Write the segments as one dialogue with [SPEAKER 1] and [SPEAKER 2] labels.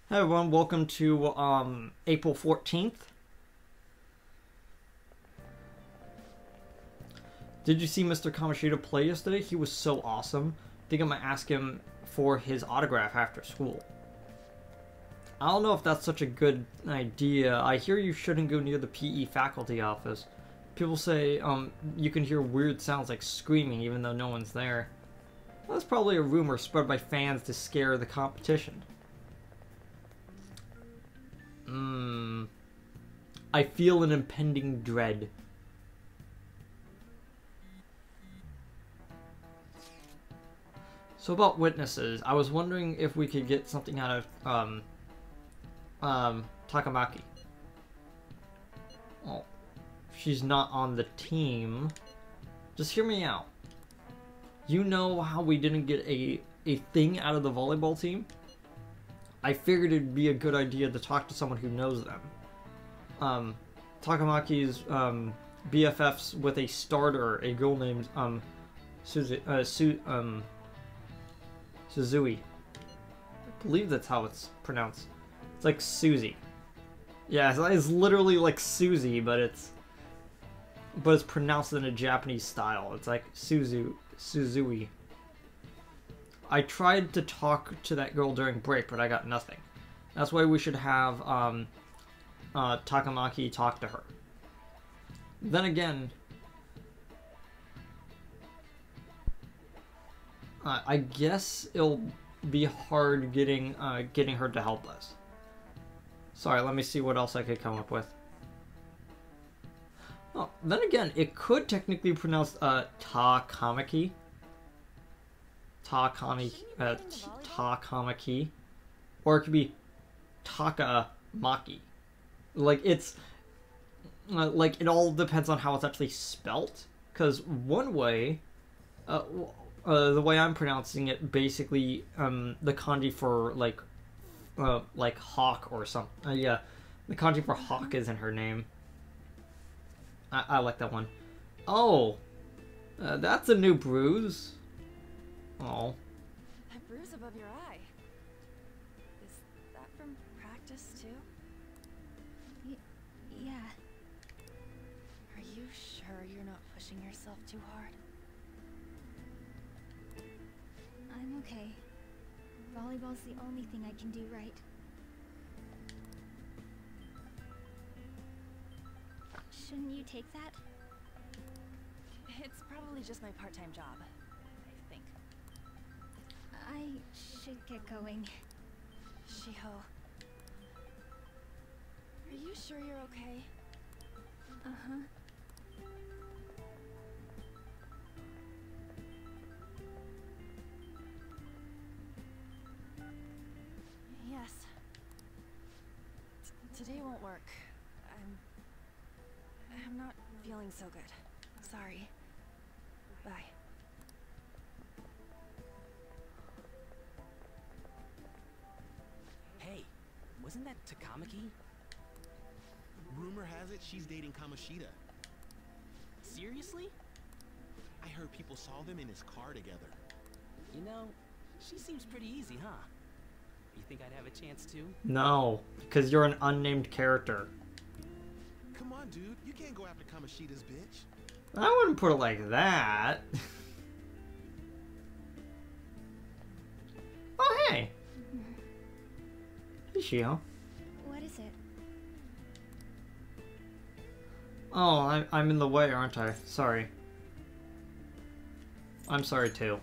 [SPEAKER 1] Hey everyone, welcome to April 14th. Did you see Mr. Kamoshida play yesterday? He was so awesome. I think I'm gonna ask him for his autograph after school. I don't know if that's such a good idea. I hear you shouldn't go near the PE faculty office. People say you can hear weird sounds like screaming even though no one's there. Well, that's probably a rumor spread by fans to scare the competition. I feel an impending dread. So about witnesses, I was wondering if we could get something out of Takamaki. Well, she's not on the team. Just hear me out. You know how we didn't get a thing out of the volleyball team? I figured it'd be a good idea to talk to someone who knows them. Takamaki's BFFs with a starter, a girl named Suzui. I believe that's how it's pronounced. It's like Susie. Yeah, it's literally like Susie, but it's pronounced in a Japanese style. It's like Suzui. I tried to talk to that girl during break, but I got nothing. That's why we should have Takamaki talk to her. Then again, I guess it'll be hard getting her to help us. Sorry, let me see what else I could come up with. Oh, then again, it could technically be pronounced Takamaki. Takamaki. Or it could be Takamaki. Like, it's... like, it all depends on how it's actually spelt. Because one way... the way I'm pronouncing it, basically, the kanji for, like hawk or something. Yeah, the kanji for hawk is in her name. I like that one. Oh! That's a new bruise. Oh.
[SPEAKER 2] That bruise above your eye. Is that from practice too? Yeah. Are you sure you're not pushing yourself too hard?
[SPEAKER 3] I'm okay. Volleyball's the only thing I can do right. Shouldn't you take that?
[SPEAKER 2] It's probably just my part-time job, I think.
[SPEAKER 3] I should get going.
[SPEAKER 2] Shiho. Are you sure you're okay?
[SPEAKER 3] Uh-huh.
[SPEAKER 2] Yes. Today won't work. I'm not feeling so good. Sorry. Bye.
[SPEAKER 4] Hey, wasn't that Takamaki?
[SPEAKER 5] Rumor has it she's dating Kamoshida.
[SPEAKER 4] Seriously?
[SPEAKER 5] I heard people saw them in his car together.
[SPEAKER 4] You know, she seems pretty easy, huh? You think I'd have a chance too?
[SPEAKER 1] No, because you're an unnamed character.
[SPEAKER 5] Come on, dude. You can't go after Kamoshida's bitch.
[SPEAKER 1] I wouldn't put it like that. Oh, hey! Hey, Shiho.
[SPEAKER 3] What is it?
[SPEAKER 1] Oh, I'm in the way, aren't I? Sorry. I'm sorry, too.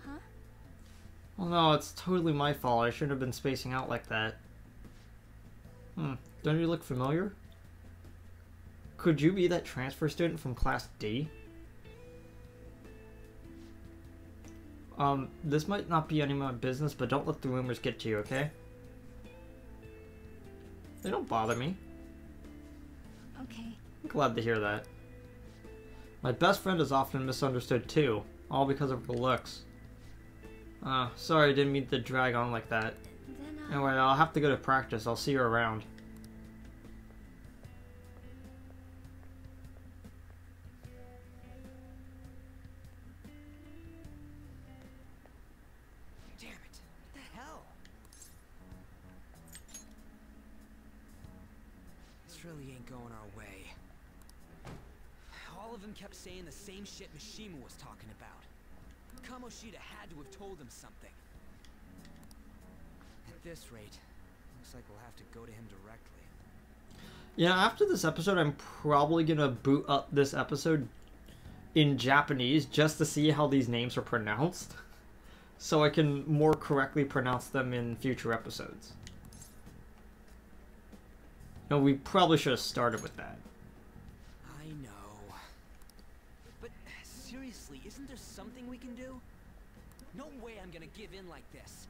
[SPEAKER 3] Huh?
[SPEAKER 1] Well, no, it's totally my fault. I shouldn't have been spacing out like that. Don't you look familiar? Could you be that transfer student from Class D? This might not be any of my business, but don't let the rumors get to you, okay? They don't bother me.
[SPEAKER 3] Okay.
[SPEAKER 1] I'm glad to hear that. My best friend is often misunderstood too, all because of her looks. Sorry I didn't mean to drag on like that.
[SPEAKER 3] Then
[SPEAKER 1] Anyway, I'll have to go to practice. I'll see you around.
[SPEAKER 4] Damn it. What the hell?
[SPEAKER 6] This really ain't going our way. All of them kept saying the same shit Mishima was talking about. Kamoshida had to have told him something. At this rate, looks like we'll have to go to him directly.
[SPEAKER 1] Yeah, after this episode, I'm probably gonna boot up this episode in Japanese just to see how these names are pronounced, so I can more correctly pronounce them in future episodes. No, we probably should have started with that.
[SPEAKER 6] I know. But seriously, isn't there something we can do? No way I'm gonna give in like this.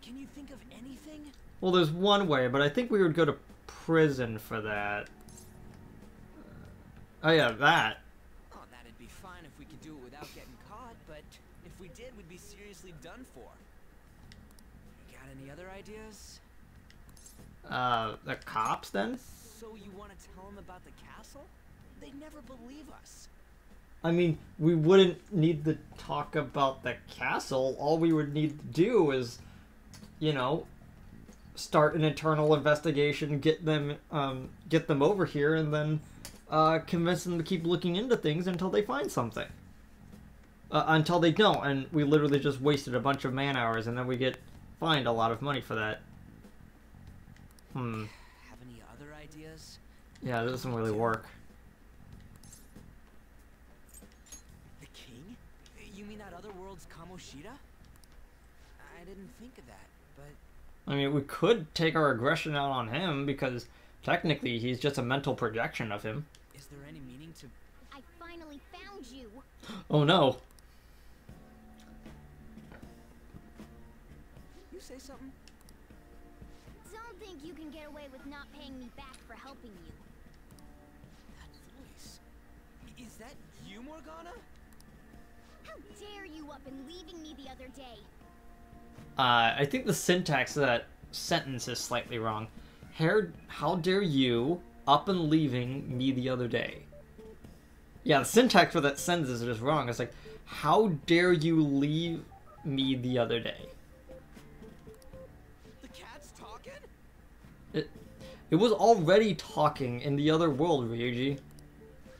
[SPEAKER 6] Can you think of anything?
[SPEAKER 1] Well, there's one way, but I think we would go to prison for that. Oh yeah, that.
[SPEAKER 6] Oh, that'd be fine if we could do it without getting caught, but if we did, we'd be seriously done for. You got any other ideas?
[SPEAKER 1] The cops then?
[SPEAKER 6] So you want to tell them about the castle? They'd never believe us.
[SPEAKER 1] I mean, we wouldn't need to talk about the castle. All we would need to do is, you know, start an internal investigation, get them over here, and then convince them to keep looking into things until they find something. Until they don't, and we literally just wasted a bunch of man hours, and then we get fined a lot of money for that.
[SPEAKER 6] Have any other ideas?
[SPEAKER 1] Yeah, that doesn't really work.
[SPEAKER 6] The king? You mean that other world's Kamoshida? I didn't think of that, but...
[SPEAKER 1] I mean, we could take our aggression out on him, because technically he's just a mental projection of him.
[SPEAKER 6] Is there any meaning to...
[SPEAKER 3] I finally found you.
[SPEAKER 1] Oh no.
[SPEAKER 6] You say something?
[SPEAKER 3] Don't think you can get away with not paying me back for helping you.
[SPEAKER 6] That voice... Is that you, Morgana?
[SPEAKER 3] How dare you up and leaving me the other day?
[SPEAKER 1] I think the syntax of that sentence is slightly wrong. How dare you up and leaving me the other day? Yeah, the syntax for that sentence is just wrong. It's like, how dare you leave me the other day?
[SPEAKER 6] The cat's talking?
[SPEAKER 1] It was already talking in the other world, Ryuji.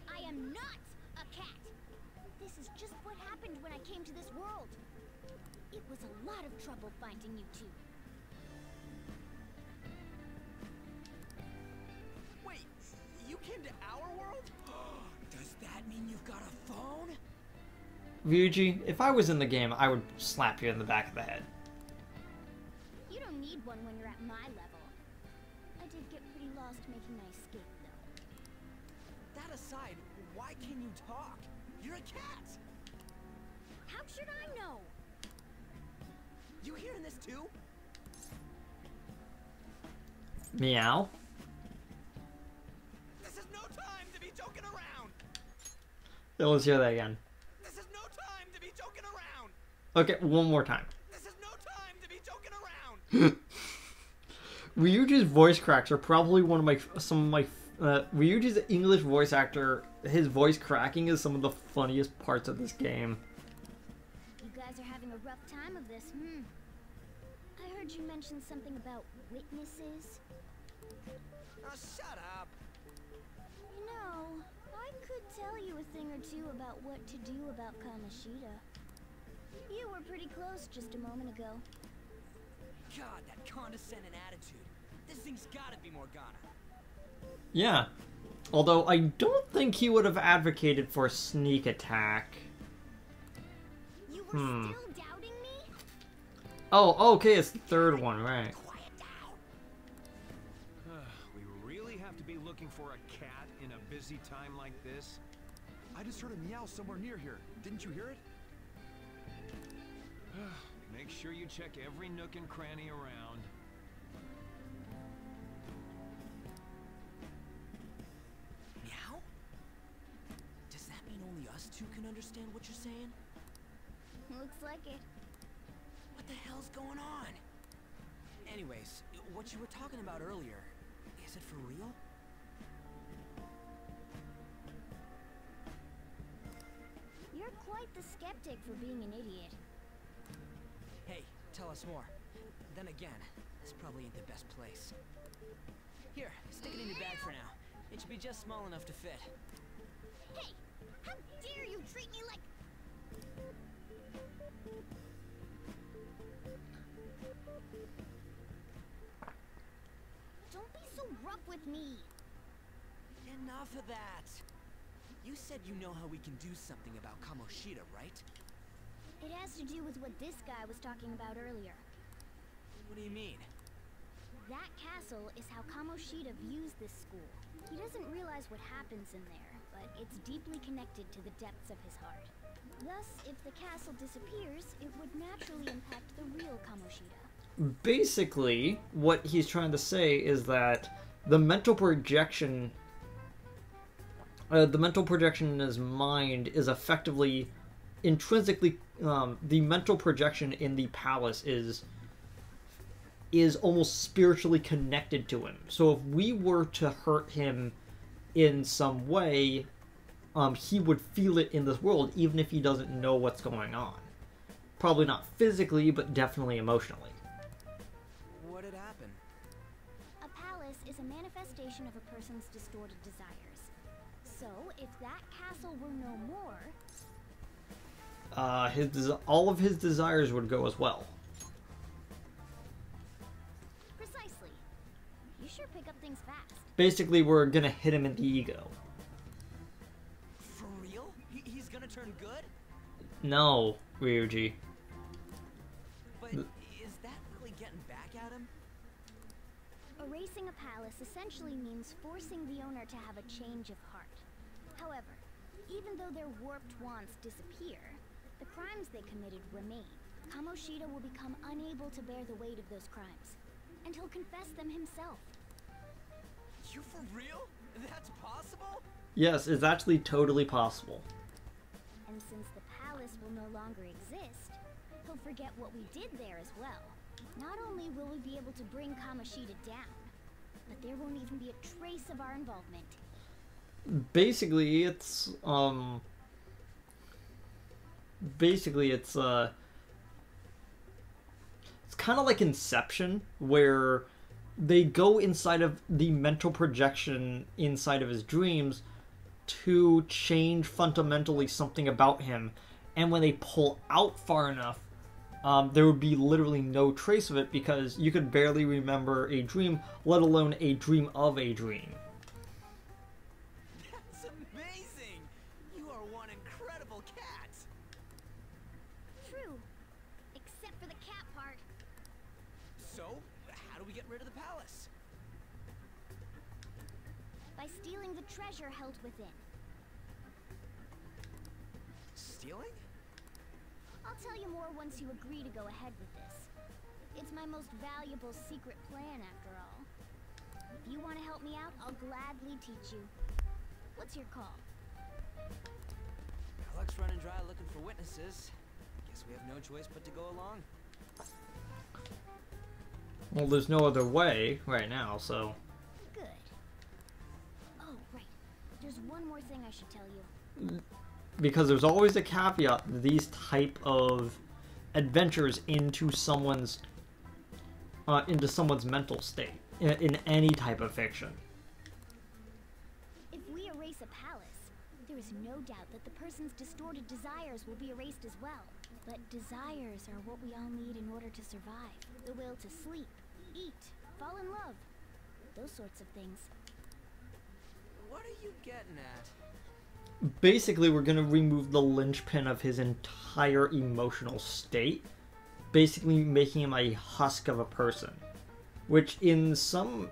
[SPEAKER 3] I am not a cat. This is just what happened when I came to this world. It was a lot of trouble finding you two.
[SPEAKER 6] Wait, you came to our world? Does that mean you've got a phone?
[SPEAKER 1] Ryuji, if I was in the game, I would slap you in the back of the head.
[SPEAKER 3] You don't need one when you're at my level. I did get pretty lost making my escape, though.
[SPEAKER 6] That aside, why can you talk? You're a cat!
[SPEAKER 3] How should I know?
[SPEAKER 6] You hearing this too?
[SPEAKER 1] Meow.
[SPEAKER 6] This is no time to be joking around!
[SPEAKER 1] Yeah, let's hear that again.
[SPEAKER 6] This is no time to be joking around!
[SPEAKER 1] Okay, one more time.
[SPEAKER 6] This is no time to be joking around!
[SPEAKER 1] Ryuji's voice cracks are probably Ryuji's English voice actor, his voice cracking is some of the funniest parts of this game.
[SPEAKER 3] You guys are having a rough time of this, I heard you mention something about witnesses.
[SPEAKER 6] Oh, shut up!
[SPEAKER 3] You know, I could tell you a thing or two about what to do about Kamoshida. You were pretty close just a moment ago.
[SPEAKER 6] God, that condescending attitude. This thing's gotta be Morgana.
[SPEAKER 1] Yeah. Although I don't think he would have advocated for a sneak attack.
[SPEAKER 3] You were still doubting me?
[SPEAKER 1] Oh, okay, it's the third one, right.
[SPEAKER 6] Quiet down!
[SPEAKER 7] We really have to be looking for a cat in a busy time like this?
[SPEAKER 5] I just heard a meow somewhere near here. Didn't you hear it?
[SPEAKER 7] Make sure you check every nook and cranny around.
[SPEAKER 6] Meow? Does that mean only us two can understand what you're saying?
[SPEAKER 3] Looks like it.
[SPEAKER 6] What the hell's going on? Anyways, what you were talking about earlier, is it for real?
[SPEAKER 3] You're quite the skeptic for being an idiot.
[SPEAKER 6] Hey, tell us more. Then again, this probably ain't the best place. Here, stick it in your bag for now. It should be just small enough to fit.
[SPEAKER 3] Hey! How dare you treat me like... Don't be so rough with me.
[SPEAKER 6] Enough of that. You said you know how we can do something about Kamoshida, right?
[SPEAKER 3] It has to do with what this guy was talking about earlier.
[SPEAKER 6] What do you mean?
[SPEAKER 3] That castle is how Kamoshida views this school. He doesn't realize what happens in there, but it's deeply connected to the depths of his heart. Thus, if the castle disappears, it would naturally impact the real Kamoshida.
[SPEAKER 1] Basically, what he's trying to say is that the mental projection in his mind is effectively, intrinsically, the mental projection in the palace is almost spiritually connected to him. So if we were to hurt him in some way, he would feel it in this world, even if he doesn't know what's going on. Probably not physically, but definitely emotionally.
[SPEAKER 6] What had happened?
[SPEAKER 3] A palace is a manifestation of a person's distorted desires. So, if that castle were no more...
[SPEAKER 1] all of his desires would go as well.
[SPEAKER 3] Precisely. You sure pick up things fast.
[SPEAKER 1] Basically, we're gonna hit him in the ego.
[SPEAKER 6] For real? He's gonna turn good?
[SPEAKER 1] No, Ryuji.
[SPEAKER 6] But is that really getting back at him?
[SPEAKER 3] Erasing a palace essentially means forcing the owner to have a change of heart. However, even though their warped wants disappear, the crimes they committed remain. Kamoshida will become unable to bear the weight of those crimes, and he'll confess them himself.
[SPEAKER 6] You for real? That's possible?
[SPEAKER 1] Yes, it's actually totally possible.
[SPEAKER 3] And since the palace will no longer exist, he'll forget what we did there as well. Not only will we be able to bring Kamoshida down, but there won't even be a trace of our involvement.
[SPEAKER 1] Basically, it's kind of like Inception, where they go inside of the mental projection inside of his dreams to change fundamentally something about him, and when they pull out far enough, there would be literally no trace of it, because you could barely remember a dream, let alone a dream of a dream.
[SPEAKER 6] That's amazing! You are one incredible cat!
[SPEAKER 3] True. Except for the cat part.
[SPEAKER 6] So, how do we get rid of the palace?
[SPEAKER 3] By stealing the treasure held within.
[SPEAKER 6] Stealing?
[SPEAKER 3] I'll tell you more once you agree to go ahead with this. It's my most valuable secret plan, after all. If you want to help me out, I'll gladly teach you. What's your call?
[SPEAKER 6] Our luck's running dry looking for witnesses. Guess we have no choice but to go along.
[SPEAKER 1] Well, there's no other way right now, so...
[SPEAKER 3] Good. Oh, right. There's one more thing I should tell you.
[SPEAKER 1] Because there's always a caveat to these type of adventures into someone's mental state in any type of fiction.
[SPEAKER 3] If we erase a palace, there is no doubt that the person's distorted desires will be erased as well. But desires are what we all need in order to survive. The will to sleep, eat, fall in love. Those sorts of things.
[SPEAKER 6] What are you getting at?
[SPEAKER 1] Basically, we're going to remove the linchpin of his entire emotional state, basically making him a husk of a person, which in some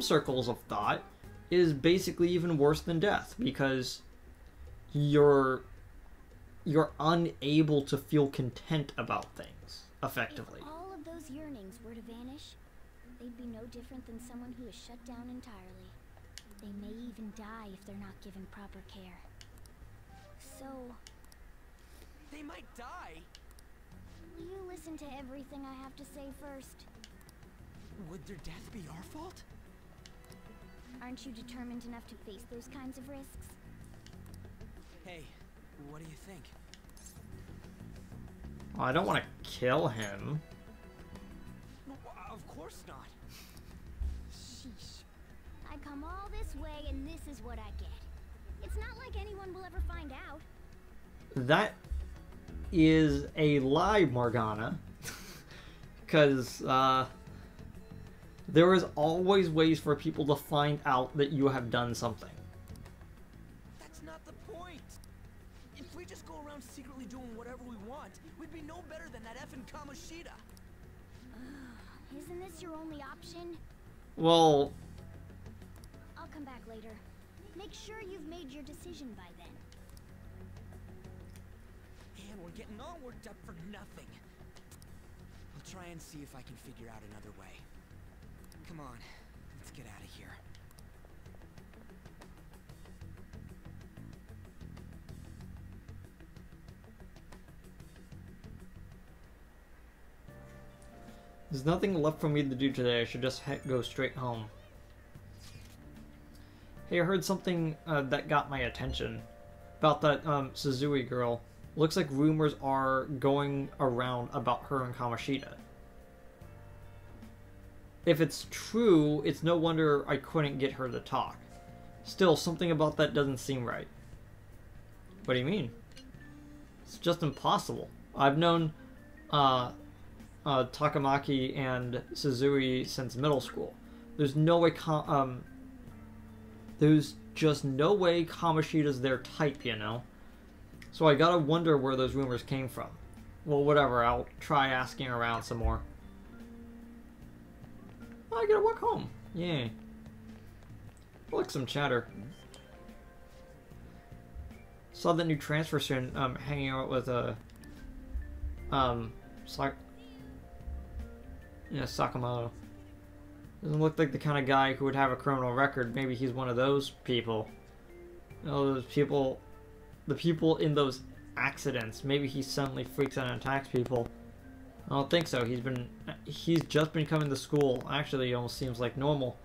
[SPEAKER 1] circles of thought is basically even worse than death, because you're unable to feel content about things effectively.
[SPEAKER 3] If all of those yearnings were to vanish, they'd be no different than someone who is shut down entirely. They may even die if they're not given proper care. So,
[SPEAKER 6] They might die?
[SPEAKER 3] will you listen to everything I have to say first?
[SPEAKER 6] Would their death be our fault?
[SPEAKER 3] Aren't you determined enough to face those kinds of risks?
[SPEAKER 6] Hey, what do you think?
[SPEAKER 1] Well, I don't want to kill him.
[SPEAKER 6] course not.
[SPEAKER 3] Sheesh. I come all this way and this is what I get. It's not like anyone will ever find out.
[SPEAKER 1] That is a lie, Morgana. Because, there is always ways for people to find out that you have done something.
[SPEAKER 6] That's not the point. If we just go around secretly doing whatever we want, we'd be no better than that effing Kamoshida.
[SPEAKER 3] Isn't this your only option?
[SPEAKER 1] Well,
[SPEAKER 3] I'll come back later. Make sure you've made your decision by then.
[SPEAKER 6] And we're getting all worked up for nothing. I'll try and see if I can figure out another way. Come on, let's get out of here.
[SPEAKER 1] there's nothing left for me to do today. I should just go straight home. Hey, I heard something that got my attention about that Suzui girl. Looks like rumors are going around about her and Kamoshida. If it's true, it's no wonder I couldn't get her to talk. Still, something about that doesn't seem right. What do you mean? It's just impossible. I've known Takamaki and Suzui since middle school. There's no way there's just no way Kamoshida's their type, you know? So I gotta wonder where those rumors came from. Well, whatever, I'll try asking around some more. Oh, I gotta walk home. Yay. Look, some chatter. Saw that new transfer student hanging out with Sakamoto. Doesn't look like the kind of guy who would have a criminal record. Maybe he's one of those people. You know, those people, the people in those accidents. Maybe he suddenly freaks out and attacks people. I don't think so. He's just been coming to school. Actually, he almost seems like normal.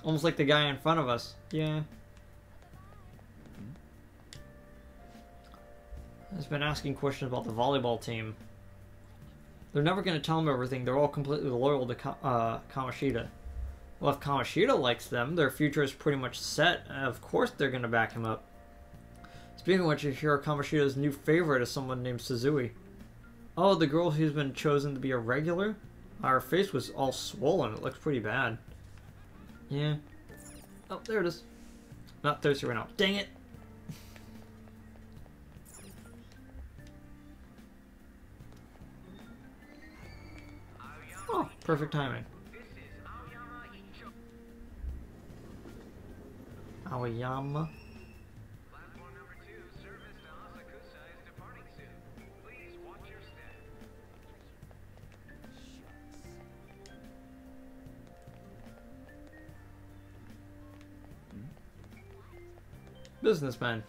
[SPEAKER 1] Almost like the guy in front of us. Yeah. He's been asking questions about the volleyball team. They're never going to tell him everything. They're all completely loyal to Kamoshida. Well, if Kamoshida likes them, their future is pretty much set. Of course they're going to back him up. Speaking of which, you hear Kamoshida's new favorite is someone named Suzui. Oh, the girl who's been chosen to be a regular? Her face was all swollen. It looks pretty bad. Yeah. Oh, there it is. Not thirsty right now. Dang it! Oh, perfect timing. Aoyama.
[SPEAKER 7] Platform number 2, service to Asakusa is departing soon. Please watch your step.
[SPEAKER 1] Businessman.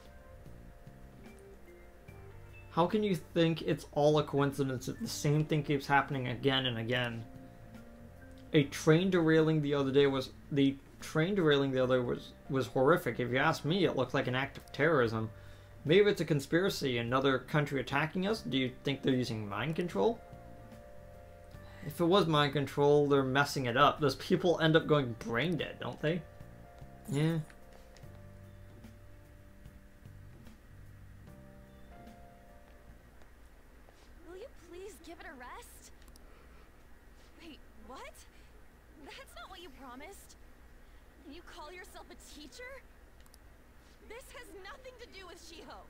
[SPEAKER 1] How can you think it's all a coincidence that the same thing keeps happening again and again? A train derailing the other day was horrific. If you ask me, it looked like an act of terrorism. Maybe it's a conspiracy, another country attacking us? Do you think they're using mind control? If it was mind control, they're messing it up. Those people end up going brain dead, don't they? Yeah.
[SPEAKER 2] Will you please give it a rest? Wait, what? That's not what you promised. You call yourself a teacher? This has nothing to do with Shiho.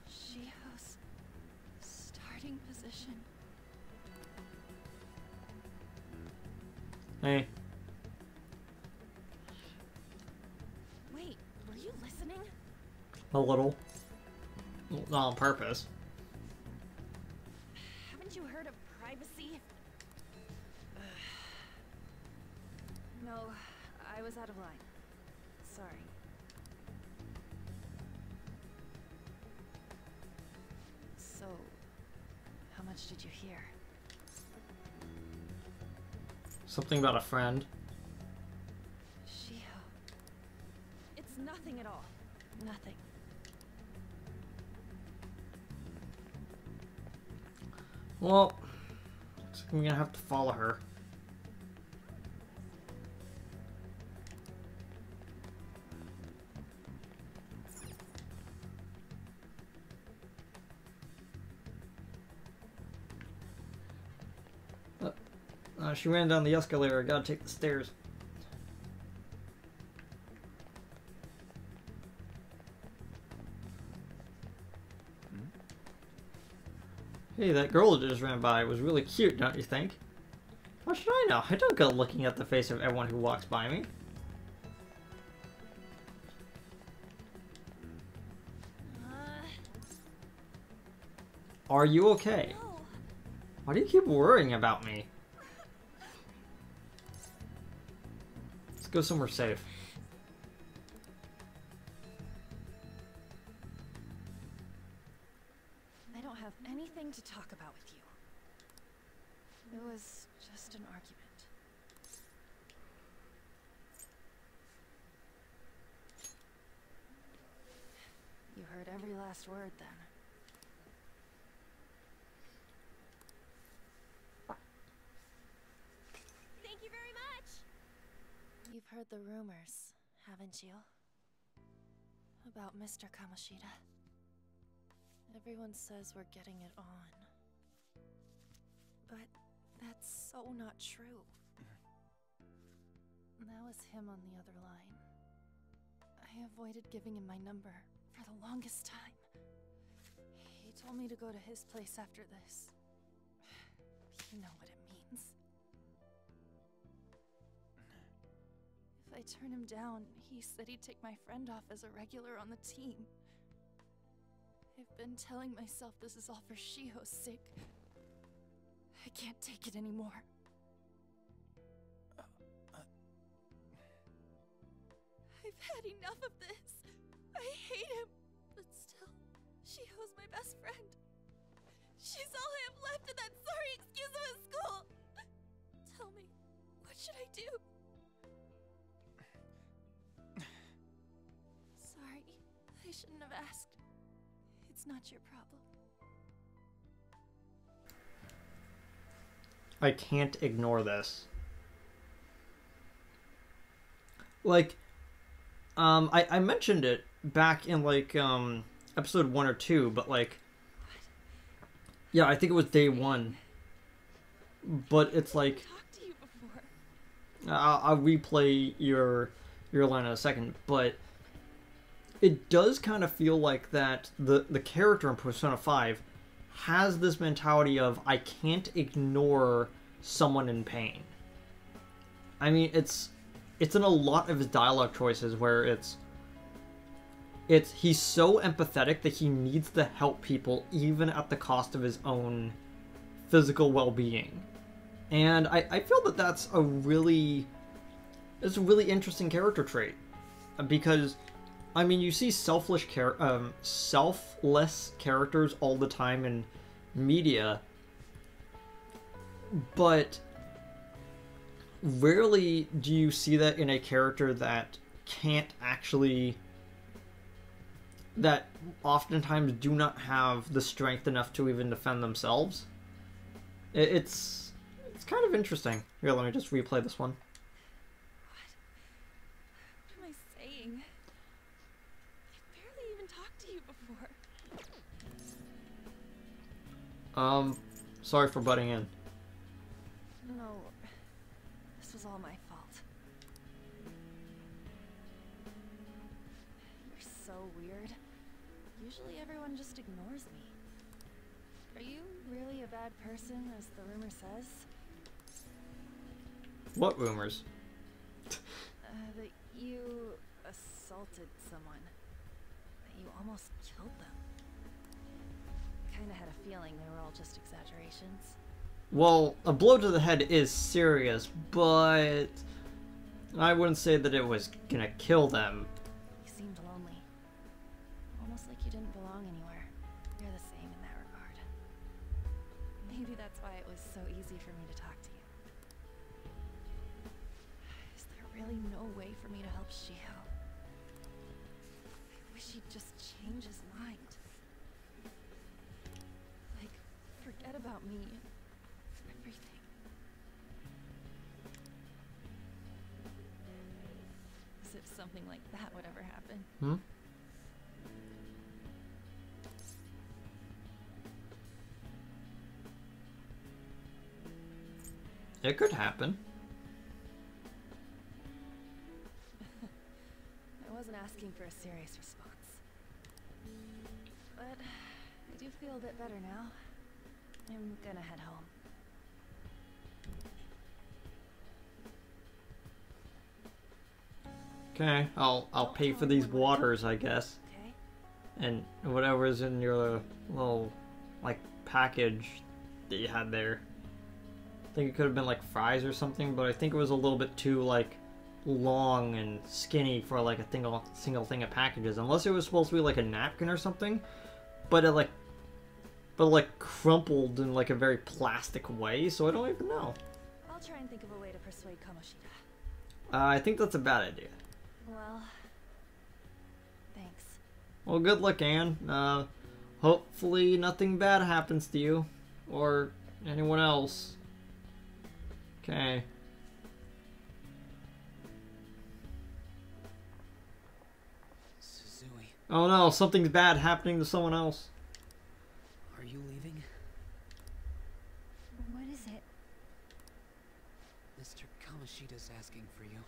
[SPEAKER 2] Shiho's starting position.
[SPEAKER 1] Hey.
[SPEAKER 2] Wait, were you listening?
[SPEAKER 1] A little. Not on purpose.
[SPEAKER 2] Haven't you heard of privacy? No, I was out of line. Sorry. So, how much did you hear?
[SPEAKER 1] Something about a friend.
[SPEAKER 2] Shiho. It's nothing at all. Nothing.
[SPEAKER 1] Well, looks like I'm gonna have to follow her. She ran down the escalator. I gotta take the stairs. Hey, that girl that just ran by was really cute, don't you think? How should I know? I don't go looking at the face of everyone who walks by me. Are you okay?
[SPEAKER 2] No.
[SPEAKER 1] Why do you keep worrying about me? Let's go somewhere safe.
[SPEAKER 2] I don't have anything to talk about with you. It was just an argument. You heard every last word then. Thank you very much! You've heard the rumors, haven't you? About Mr. Kamoshida. Everyone says we're getting it on. But that's so not true. That was him on the other line. I avoided giving him my number for the longest time. He told me to go to his place after this. You know what it means. If I turn him down, he said he'd take my friend off as a regular on the team. I've been telling myself this is all for Shiho's sake. I can't take it anymore. I've had enough of this. I hate him. But still, Shiho's my best friend. She's all I have left in that sorry excuse of a school. Tell me, what should I do? Sorry, I shouldn't have asked. It's not your problem.
[SPEAKER 1] I can't ignore this. Like, I mentioned it back in, like, episode 1 or 2, but, like, yeah, I think it was day 1. But it's like,
[SPEAKER 2] Talked to you before.
[SPEAKER 1] I'll replay your line in a second, but it does kind of feel like that the character in Persona 5 has this mentality of, I can't ignore someone in pain. I mean, it's in a lot of his dialogue choices where it's he's so empathetic that he needs to help people even at the cost of his own physical well-being. And I feel that that's a really interesting character trait, because I mean, you see selfless characters all the time in media, but rarely do you see that in a character that can't actually, that oftentimes do not have the strength enough to even defend themselves. It's kind of interesting. Here, let me just replay this one.
[SPEAKER 2] What am I saying? I barely even talked to you before.
[SPEAKER 1] Sorry for butting in.
[SPEAKER 2] No, this was all my fault. You're so weird. Usually everyone just ignores me. Are you really a bad person, as the rumor says?
[SPEAKER 1] What rumors?
[SPEAKER 2] That you assaulted someone. That you almost killed them. Kinda had a feeling they were all just exaggerations.
[SPEAKER 1] Well, a blow to the head is serious, but I wouldn't say that it was gonna kill them.
[SPEAKER 2] You seemed lonely. Almost like you didn't belong anywhere. You're the same in that regard. Maybe that's why it was so easy for me to talk to you. Is there really no way for me to help Shiho? I wish he'd just change his mind. Like, forget forget about me. Everything. As if something like that would ever happen.
[SPEAKER 1] Hmm? It could happen.
[SPEAKER 2] I wasn't asking for a serious response. But I do feel a bit better now. I'm gonna head home.
[SPEAKER 1] Okay, I'll pay for these waters, I guess.
[SPEAKER 2] Okay?
[SPEAKER 1] And whatever's in your little, like, package that you had there. I think it could have been like fries or something, but I think it was a little bit too, like, long and skinny for like a single thing of packages. Unless it was supposed to be like a napkin or something, but it crumpled in like a very plastic way, so I don't even know.
[SPEAKER 2] I'll try and think of a way to persuade Kamoshida.
[SPEAKER 1] I think that's a bad idea.
[SPEAKER 2] Well, thanks.
[SPEAKER 1] Well, good luck, Anne. Hopefully nothing bad happens to you or anyone else. Okay.
[SPEAKER 6] Suzui,
[SPEAKER 1] Oh no, something's bad happening to someone else.
[SPEAKER 6] are you leaving?
[SPEAKER 3] What is it?
[SPEAKER 6] Mr. Kamoshida's asking for you.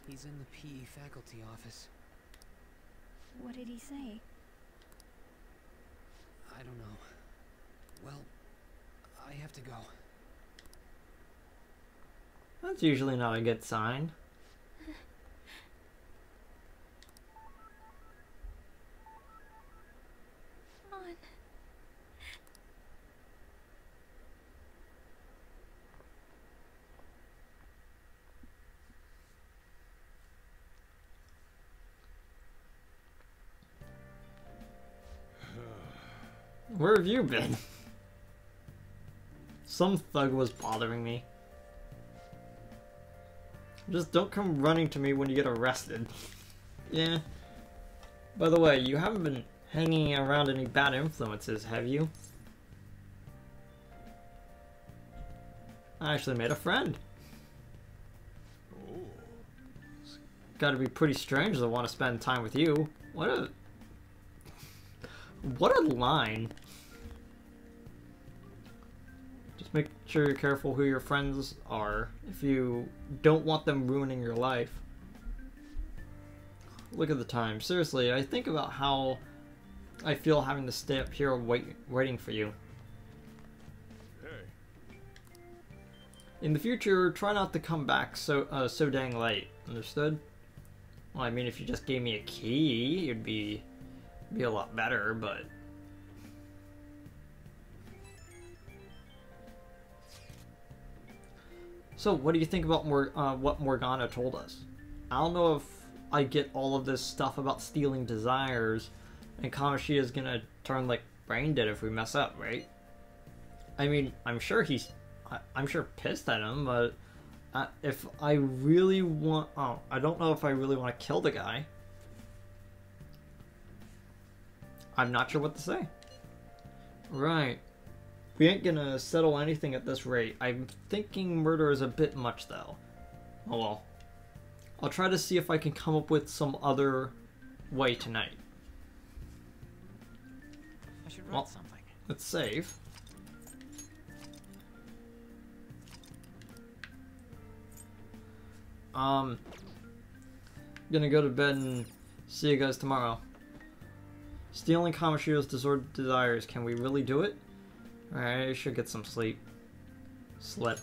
[SPEAKER 6] He's in the PE faculty office.
[SPEAKER 3] What did he say?
[SPEAKER 6] I don't know. Well, I have to go.
[SPEAKER 1] That's usually not a good sign.
[SPEAKER 3] On.
[SPEAKER 1] Where have you been? Some thug was bothering me. Just don't come running to me when you get arrested. Yeah. By the way, you haven't been hanging around any bad influences, have you? I actually made a friend.
[SPEAKER 5] Oh.
[SPEAKER 1] Gotta be pretty strange to want to spend time with you. What a line. Just make sure you're careful who your friends are if you don't want them ruining your life. Look at the time. Seriously, I think about how I feel having to stay up here waiting for you.
[SPEAKER 5] Hey.
[SPEAKER 1] In the future, try not to come back so dang late. Understood? Well, I mean, if you just gave me a key, it'd be a lot better, but... So, what do you think about what Morgana told us? I don't know if I get all of this stuff about stealing desires, and Kamoshi is gonna turn, like, brain dead if we mess up, right? I mean, I'm sure pissed at him, but if I really want... Oh, I don't know if I really want to kill the guy. I'm not sure what to say. Right. We ain't gonna settle anything at this rate. I'm thinking murder is a bit much, though. Oh well. I'll try to see if I can come up with some other way tonight.
[SPEAKER 6] I should write
[SPEAKER 1] Well,
[SPEAKER 6] something.
[SPEAKER 1] let's save. Gonna go to bed and see you guys tomorrow. Stealing Kamoshida's disordered desires. Can we really do it? Alright, I should get some sleep. Slip.